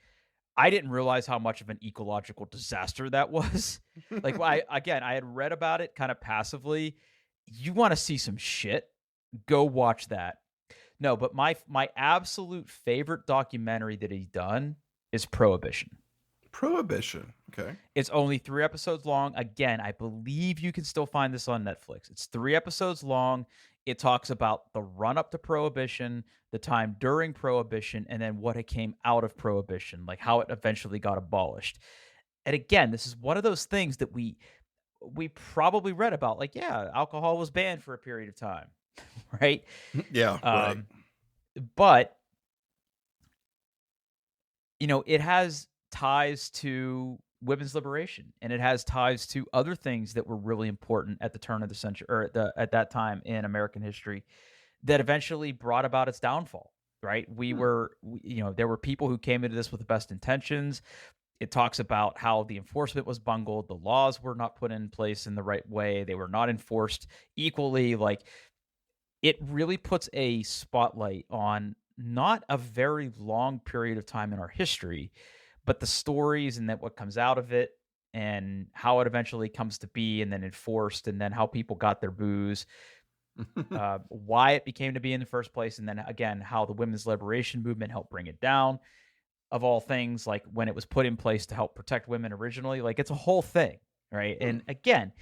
I didn't realize how much of an ecological disaster that was. Like, I had read about it kind of passively. You want to see some shit? Go watch that. No, but my absolute favorite documentary that he's done is Prohibition. Prohibition. Okay. It's only 3 episodes long. Again, I believe you can still find this on Netflix. It's 3 episodes long. It talks about the run up to Prohibition, the time during Prohibition, and then what it came out of Prohibition, like how it eventually got abolished. And again, this is one of those things that we probably read about. Like, yeah, alcohol was banned for a period of time, right? Yeah. Right. Um, but it has ties to women's liberation, and it has ties to other things that were really important at the turn of the century, or at that time in American history, that eventually brought about its downfall. Right? There were people who came into this with the best intentions. It talks about how the enforcement was bungled, the laws were not put in place in the right way, they were not enforced equally. Like, it really puts a spotlight on not a very long period of time in our history, but the stories and that what comes out of it and how it eventually comes to be and then enforced, and then how people got their booze, why it became to be in the first place, and then again how the women's liberation movement helped bring it down, of all things, like when it was put in place to help protect women originally. Like, it's a whole thing, right? And again,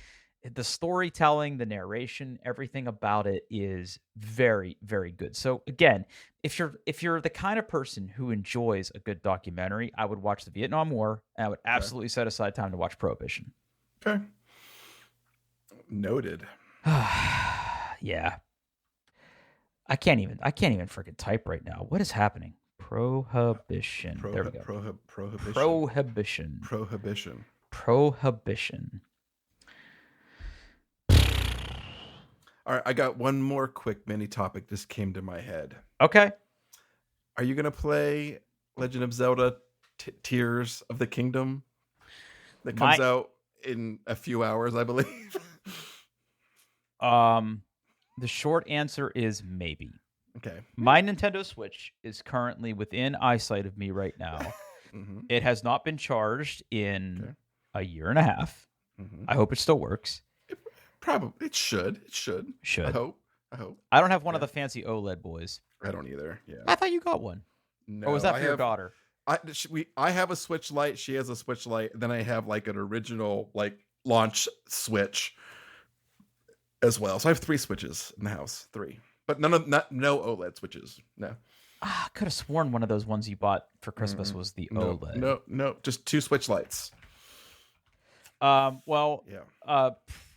the storytelling, the narration, everything about it is very, very good. So again, if you're the kind of person who enjoys a good documentary, I would watch the Vietnam War, and I would absolutely set aside time to watch Prohibition. Okay. Noted. Yeah. I can't even freaking type right now. What is happening? Prohibition. There we go. Prohibition. Prohibition. Prohibition. Prohibition. All right, I got one more quick mini topic just came to my head. Okay. Are you going to play Legend of Zelda Tears of the Kingdom that comes out in a few hours, I believe? The short answer is maybe. Okay. My Nintendo Switch is currently within eyesight of me right now. Mm-hmm. It has not been charged in a year and a half. Mm-hmm. I hope it still works. Probably. It should. It should. I hope. I don't have one of the fancy OLED boys. I don't either. Yeah. I thought you got one. No, or was that for your daughter? I have a Switch Lite. She has a Switch Lite. Then I have like an original like launch Switch as well. So I have 3 Switches in the house. 3. But no OLED Switches. No. I could have sworn one of those ones you bought for Christmas was the OLED. No. Just 2 Switch Lites.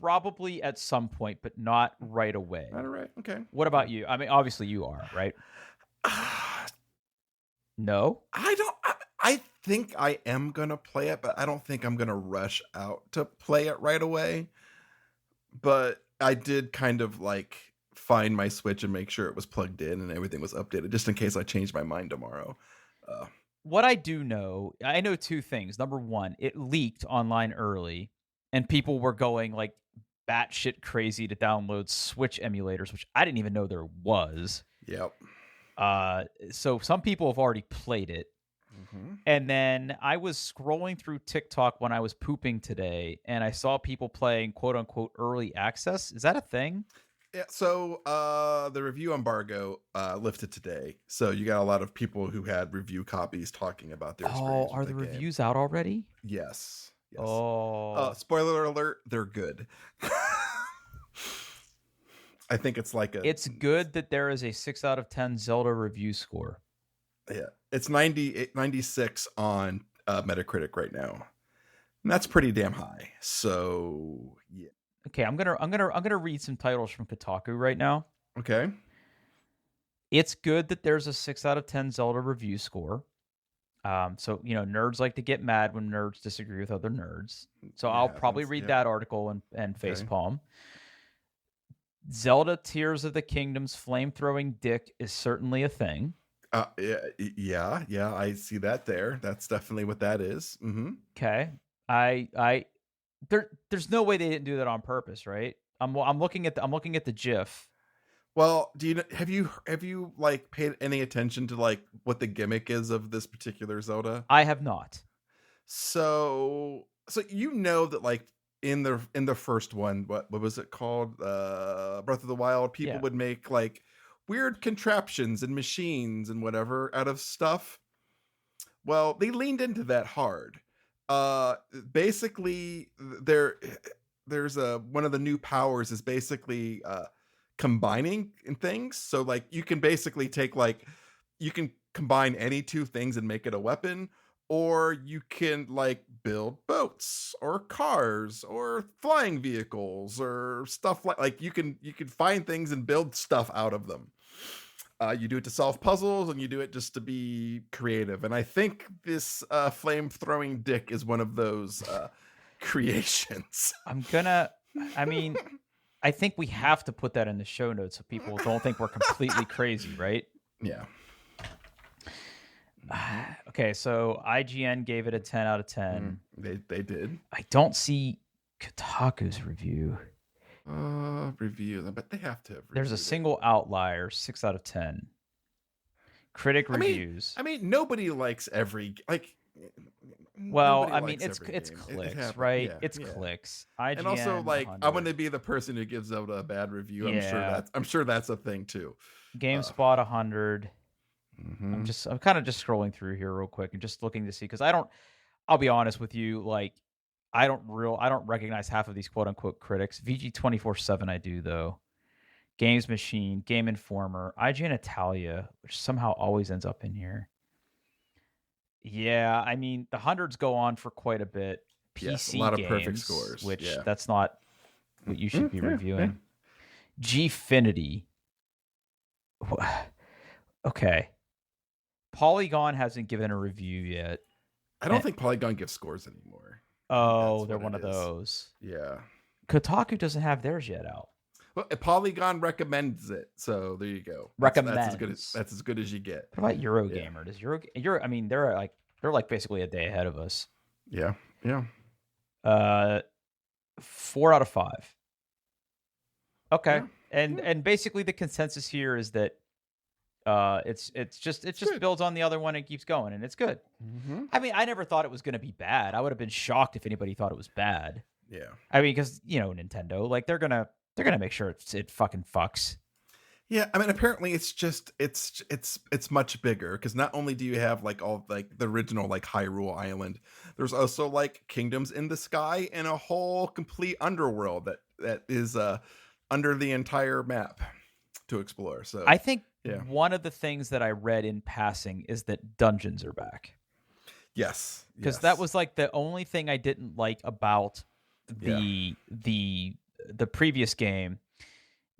Probably at some point, but not right away. All right. Okay. What about you? I mean, obviously you are, right? No? I think I am going to play it, but I don't think I'm going to rush out to play it right away. But I did kind of like find my Switch and make sure it was plugged in and everything was updated just in case I changed my mind tomorrow. What I know 2 things. Number 1, it leaked online early and people were going like batshit crazy to download Switch emulators, which I didn't even know there was. Yep. So some people have already played it. Mm-hmm. And then I was scrolling through TikTok when I was pooping today, and I saw people playing quote unquote early access. Is that a thing? Yeah, so the review embargo lifted today. So you got a lot of people who had review copies talking about their experience. Oh, are the reviews out already? Yes. Oh. Spoiler alert, they're good. I think it's like It's good that there is a 6 out of 10 Zelda review score. Yeah, it's 96 on Metacritic right now. And that's pretty damn high. So yeah. Okay, I'm gonna read some titles from Kotaku right now. Okay. It's good that there's a 6 out of 10 Zelda review score. So nerds like to get mad when nerds disagree with other nerds. So It I'll probably happens. read Yeah. that article and Okay. facepalm. Zelda Tears of the Kingdom's flame-throwing dick is certainly a thing. Yeah, yeah, I see that there. That's definitely what that is. Mm-hmm. Okay. There's no way they didn't do that on purpose, right? I'm looking at the GIF. Well, have you like paid any attention to like what the gimmick is of this particular Zelda? I have not. So you know that like in the first one, what was it called? Breath of the Wild, people Yeah. would make like weird contraptions and machines and whatever out of stuff. Well, they leaned into that hard. Basically there's a one of the new powers is basically combining in things. So like you can basically take like you can combine any two things and make it a weapon, or you can like build boats or cars or flying vehicles or stuff like you can find things and build stuff out of them. You do it to solve puzzles and you do it just to be creative. And I think this flame throwing dick is one of those creations. I mean, I think we have to put that in the show notes so people don't think we're completely crazy, right? Yeah. Okay, so IGN gave it a 10 out of 10. They did. I don't see Kotaku's review. Review. I bet they have to have There's a reviewed it. single outlier, 6 out of 10. Critic reviews. I mean, nobody likes every like. Well, nobody I mean, likes it's every game. clicks, happens. right? Yeah, It's yeah. clicks. IGN, And also, like, I'm 100. going to be the person who gives Zelda a bad review. Yeah. I'm sure that's a thing too. GameSpot 100. Mhm. I'm kind of just scrolling through here real quick and just looking to see because I'll be honest with you, like I don't recognize half of these quote unquote critics. VG247 I do though. Games Machine, Game Informer, IGN Italia, which somehow always ends up in here. Yeah, I mean the hundreds go on for quite a bit. PC Yes, a lot of games, perfect scores. which Yeah. that's not what you should be Yeah, reviewing. Gfinity. Okay. Polygon hasn't given a review yet. I don't think Polygon gives scores anymore. Oh, That's they're what one it of is. those. Yeah. Kotaku doesn't have theirs yet out. Well, Polygon recommends it, so there you go. That's as good as you get. What about Eurogamer? Does I mean, they're like basically a day ahead of us. Yeah, yeah. 4 out of 5. Okay, Yeah. and basically the consensus here is that it just builds on the other one and keeps going, and it's good. Mm-hmm. I mean, I never thought it was going to be bad. I would have been shocked if anybody thought it was bad. Yeah. I mean, because Nintendo, like they're gonna make sure it fucking fucks. Yeah, I mean, apparently it's much bigger because not only do you have like all like the original like Hyrule Island, there's also like kingdoms in the sky and a whole complete underworld that is under the entire map to explore. So I think yeah. one of the things that I read in passing is that dungeons are back. Yes, because that was like the only thing I didn't like about the previous game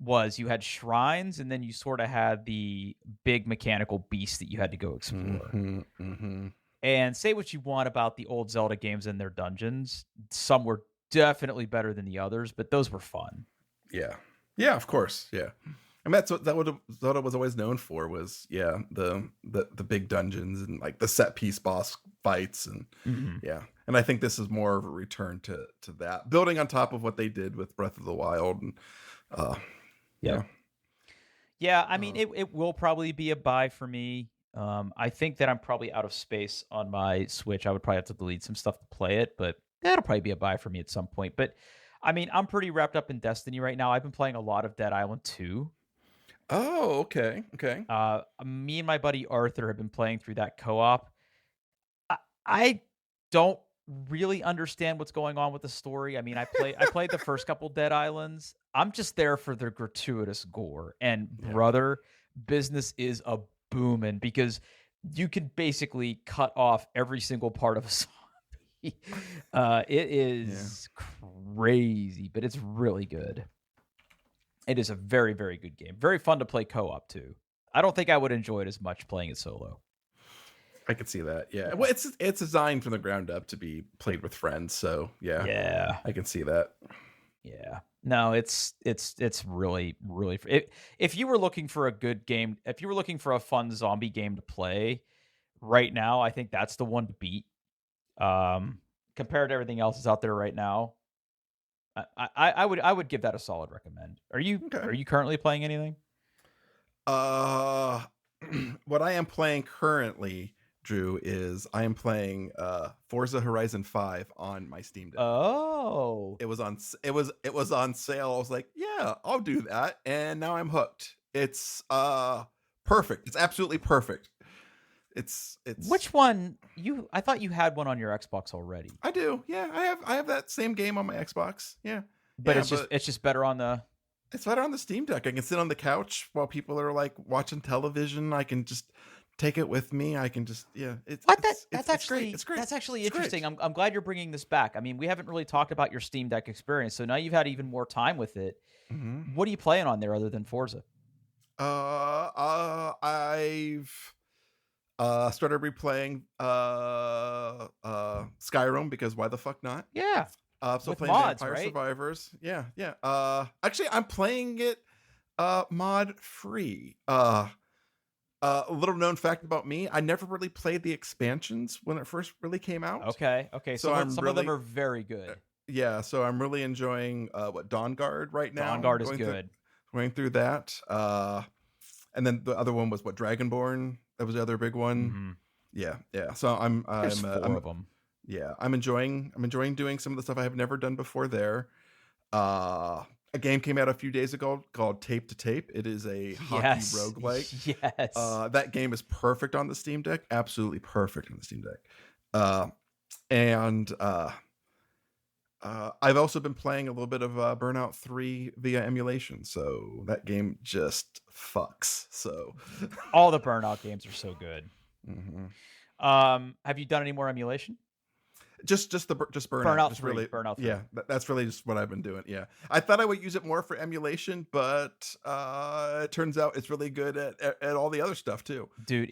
was you had shrines and then you sort of had the big mechanical beasts that you had to go explore. Mm-hmm, mm-hmm. And say what you want about the old Zelda games and their dungeons, some were definitely better than the others, but those were fun. Yeah, yeah, of course, yeah. I mean, that's what Zelda was always known for was the big dungeons and like the set piece boss fights and yeah. And I think this is more of a return to that, building on top of what they did with Breath of the Wild and yeah. I mean, it will probably be a buy for me. I think that I'm probably out of space on my Switch. I would probably have to delete some stuff to play it, but that'll probably be a buy for me at some point. But I mean, I'm pretty wrapped up in Destiny right now. I've been playing a lot of Dead Island 2. Oh, okay. Me and my buddy Arthur have been playing through that co-op. I don't really understand what's going on with the story. I mean, I played the first couple Dead Islands. I'm just there for the gratuitous gore. And brother, business is a booming because you could basically cut off every single part of a zombie. It Yeah. is crazy, but it's really good. It is a very, very good game. Very fun to play co-op too. I don't think I would enjoy it as much playing it solo. I could see that. Yeah. Well, it's designed from the ground up to be played with friends, so yeah. Yeah. I can see that. Yeah. No, it's really, really if you were looking for a good game, if you were looking for a fun zombie game to play right now, I think that's the one to beat. Compared to everything else that's out there right now, I would give that a solid recommend. Are you Okay. currently playing anything? Uh, what I am playing currently, Drew, is I am playing Forza Horizon 5 on my Steam Deck. Oh, It was on sale. I was like, yeah, I'll do that, and now I'm hooked. It's perfect. It's absolutely perfect. It's which one? I thought you had one on your Xbox already, I do. Yeah, I have that same game on my Xbox. Yeah. but Yeah, it's just better on the. it's better on the Steam Deck. I can sit on the couch while people are like watching television. I can just take it with me. I can just What it's actually great. It's great. that's actually It's great. interesting. I'm glad you're bringing this back. I mean, we haven't really talked about your Steam Deck experience, so now you've had even more time with it. Mm-hmm. What are you playing on there other than Forza? I've started replaying Skyrim because why the fuck not? Yeah, Still with playing mods, Vampire right? Survivors. Yeah, yeah. Actually, I'm playing it mod free. A little known fact about me: I never really played the expansions when it first really came out. Okay. So Some of them are very good. yeah. So I'm really enjoying what Dawn Guard right now. Dawn Guard is good. Going through that. And then the other one was what Dragonborn. That was the other big one. Mm-hmm. Yeah, yeah. So There's four of them. yeah, I'm enjoying doing some of the stuff I have never done before there. A game came out a few days ago called Tape to Tape. It is a hockey roguelike. Yes. That game is perfect on the Steam Deck. Absolutely perfect on the Steam Deck. And I've also been playing a little bit of Burnout 3 via emulation. So that game just fucks. So All the Burnout games are so good. mhm. Have you done any more emulation? Just Burnout. Burnout Just 3. really, Burnout 3. yeah. That's really just what I've been doing. Yeah, I thought I would use it more for emulation, but it turns out it's really good at all the other stuff too. Dude,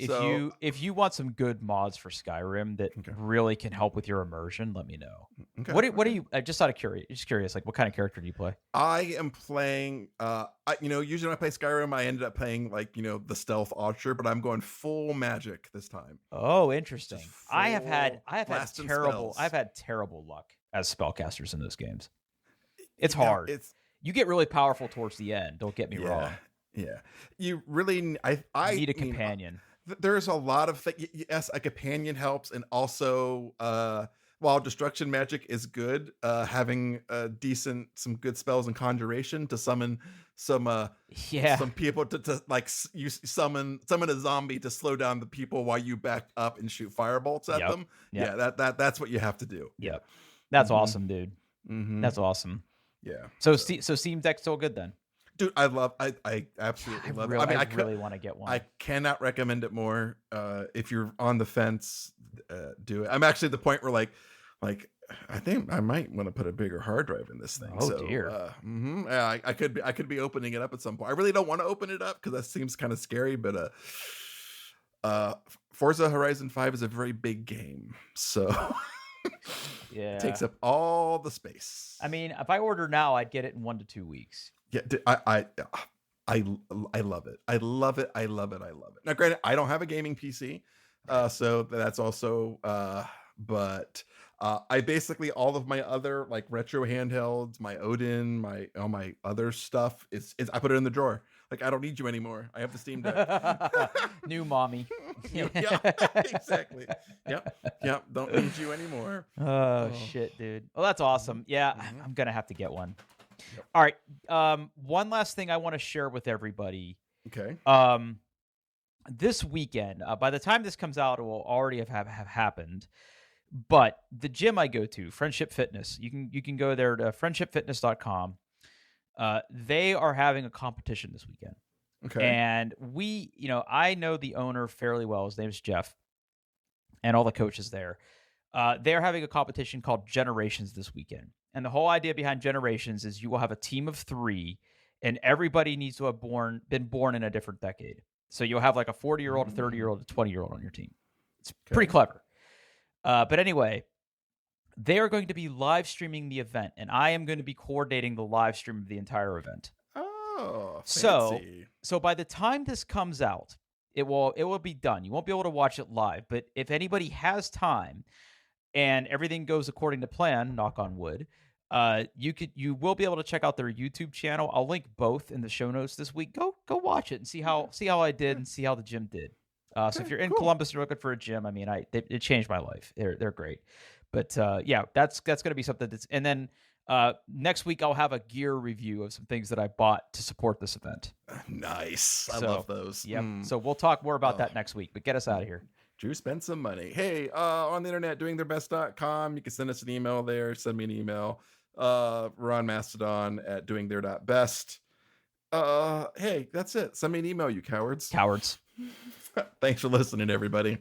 if you want some good mods for Skyrim that really can help with your immersion, let me know. Okay. What are you? Just out of curious, like what kind of character do you play? I am playing. Usually when I play Skyrim, I ended up playing like the stealth archer, but I'm going full magic this time. Oh, interesting. Just I have had full blasting terrible spells. luck as spellcasters in those games. It's Yeah, hard. You get really powerful towards the end. Don't get me wrong. Yeah. You really, I need a mean, companion. there's a lot of things. Yes, a companion helps, and also, while destruction magic is good, having some good spells and conjuration to summon some people to like you summon a zombie to slow down the people while you back up and shoot firebolts at them. Yep. Yeah, that's what you have to do. Yep. That's awesome, dude. Mm-hmm. That's awesome. Yeah. So Steam Deck's still good then? Dude, I absolutely love it. I mean, I really want to get one. I cannot recommend it more. If you're on the fence, do it. I'm actually at the point where like I think I might want to put a bigger hard drive in this thing. Oh dear. Yeah, I could be opening it up at some point. I really don't want to open it up because that seems kind of scary, but Forza Horizon 5 is a very big game, so yeah, it takes up all the space. I mean, if I order now, I'd get it in 1 to 2 weeks. Yeah, I love it. I love it. I love it. I love it. Now, granted, I don't have a gaming PC, so that's also. But I basically all of my other like retro handhelds, my Odin, all my other stuff is I put it in the drawer. Like I don't need you anymore. I have the Steam Deck. New mommy. Yeah, exactly. Yep. Don't need you anymore. Oh shit, dude. Well, that's awesome. Yeah, I'm gonna have to get one. Yep. All right. One last thing I want to share with everybody. Okay. This weekend, by the time this comes out, it will already have happened. But the gym I go to, Friendship Fitness, you can go there to friendshipfitness.com. They are having a competition this weekend. Okay. And I know the owner fairly well. His name's Jeff, and all the coaches there. They're having a competition called Generations this weekend. And the whole idea behind Generations is you will have a team of 3, and everybody needs to have been born in a different decade. So you'll have like a 40-year-old, a 30-year-old, a 20-year-old on your team. It's pretty Okay. clever. But anyway, they are going to be live streaming the event, and I am going to be coordinating the live stream of the entire event. Oh, So, fancy. so by the time this comes out, it will be done. You won't be able to watch it live, but if anybody has time and everything goes according to plan, knock on wood, you will be able to check out their YouTube channel. I'll link both in the show notes this week. Go watch it and see how I did Okay. and see how the gym did. So if Okay. you're in Cool. Columbus and you're looking for a gym, I mean, it changed my life. They're great. But yeah, that's going to be something and then next week I'll have a gear review of some things that I bought to support this event. Nice. I So, love those. yep. So we'll talk more about Oh, that next week. But get us out of here. Drew spent some money. Hey, on the internet, doingtheirbest.com. You can send us an email there. Send me an email. We're on Mastodon at doingtheir.best. Hey, that's it. Send me an email, you cowards. Cowards. Thanks for listening, everybody.